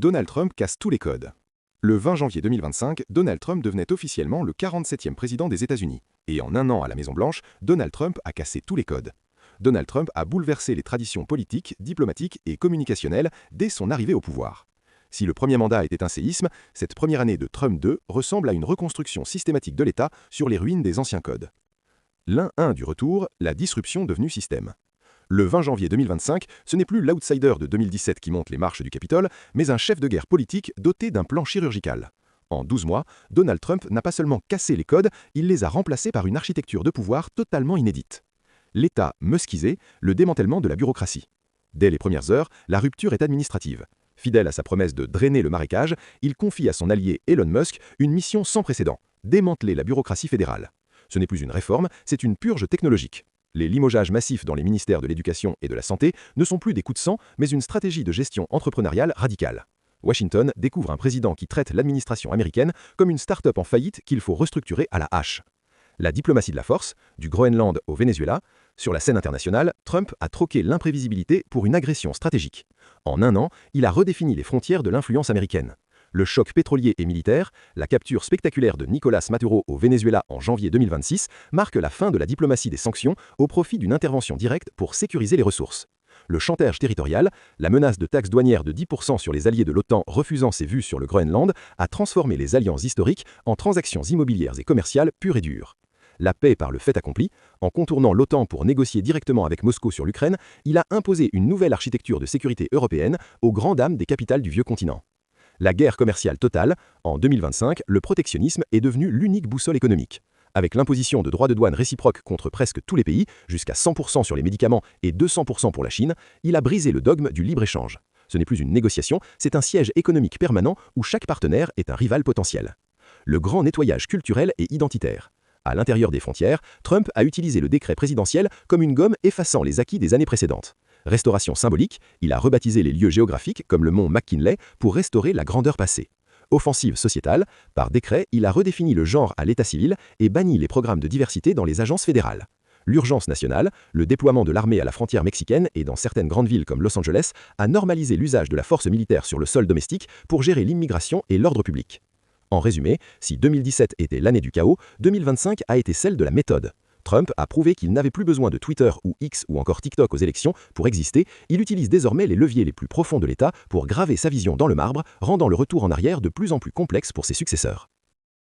Donald Trump casse tous les codes. Le 20 janvier 2025, Donald Trump devenait officiellement le 47e président des États-Unis. Et en un an à la Maison-Blanche, Donald Trump a cassé tous les codes. Donald Trump a bouleversé les traditions politiques, diplomatiques et communicationnelles dès son arrivée au pouvoir. Si le premier mandat était un séisme, cette première année de Trump 2 ressemble à une reconstruction systématique de l'État sur les ruines des anciens codes. L'un du retour, la disruption devenue système. Le 20 janvier 2025, ce n'est plus l'outsider de 2017 qui monte les marches du Capitole, mais un chef de guerre politique doté d'un plan chirurgical. En 12 mois, Donald Trump n'a pas seulement cassé les codes, il les a remplacés par une architecture de pouvoir totalement inédite. L'État muskisé, le démantèlement de la bureaucratie. Dès les premières heures, la rupture est administrative. Fidèle à sa promesse de drainer le marécage, il confie à son allié Elon Musk une mission sans précédent, démanteler la bureaucratie fédérale. Ce n'est plus une réforme, c'est une purge technologique. Les limogeages massifs dans les ministères de l'Éducation et de la Santé ne sont plus des coups de sang, mais une stratégie de gestion entrepreneuriale radicale. Washington découvre un président qui traite l'administration américaine comme une start-up en faillite qu'il faut restructurer à la hache. La diplomatie de la force, du Groenland au Venezuela, sur la scène internationale, Trump a troqué l'imprévisibilité pour une agression stratégique. En un an, il a redéfini les frontières de l'influence américaine. Le choc pétrolier et militaire, la capture spectaculaire de Nicolás Maduro au Venezuela en janvier 2026 marque la fin de la diplomatie des sanctions au profit d'une intervention directe pour sécuriser les ressources. Le chantage territorial, la menace de taxes douanières de 10% sur les alliés de l'OTAN refusant ses vues sur le Groenland, a transformé les alliances historiques en transactions immobilières et commerciales pures et dures. La paix par le fait accompli, en contournant l'OTAN pour négocier directement avec Moscou sur l'Ukraine, il a imposé une nouvelle architecture de sécurité européenne aux grandes dames des capitales du vieux continent. La guerre commerciale totale, en 2025, le protectionnisme est devenu l'unique boussole économique. Avec l'imposition de droits de douane réciproques contre presque tous les pays, jusqu'à 100% sur les médicaments et 200% pour la Chine, il a brisé le dogme du libre-échange. Ce n'est plus une négociation, c'est un siège économique permanent où chaque partenaire est un rival potentiel. Le grand nettoyage culturel et identitaire. À l'intérieur des frontières, Trump a utilisé le décret présidentiel comme une gomme effaçant les acquis des années précédentes. Restauration symbolique, il a rebaptisé les lieux géographiques comme le mont McKinley pour restaurer la grandeur passée. Offensive sociétale, par décret, il a redéfini le genre à l'état civil et banni les programmes de diversité dans les agences fédérales. L'urgence nationale, le déploiement de l'armée à la frontière mexicaine et dans certaines grandes villes comme Los Angeles, a normalisé l'usage de la force militaire sur le sol domestique pour gérer l'immigration et l'ordre public. En résumé, si 2017 était l'année du chaos, 2025 a été celle de la méthode. Trump a prouvé qu'il n'avait plus besoin de Twitter ou X ou encore TikTok aux élections pour exister, il utilise désormais les leviers les plus profonds de l'État pour graver sa vision dans le marbre, rendant le retour en arrière de plus en plus complexe pour ses successeurs.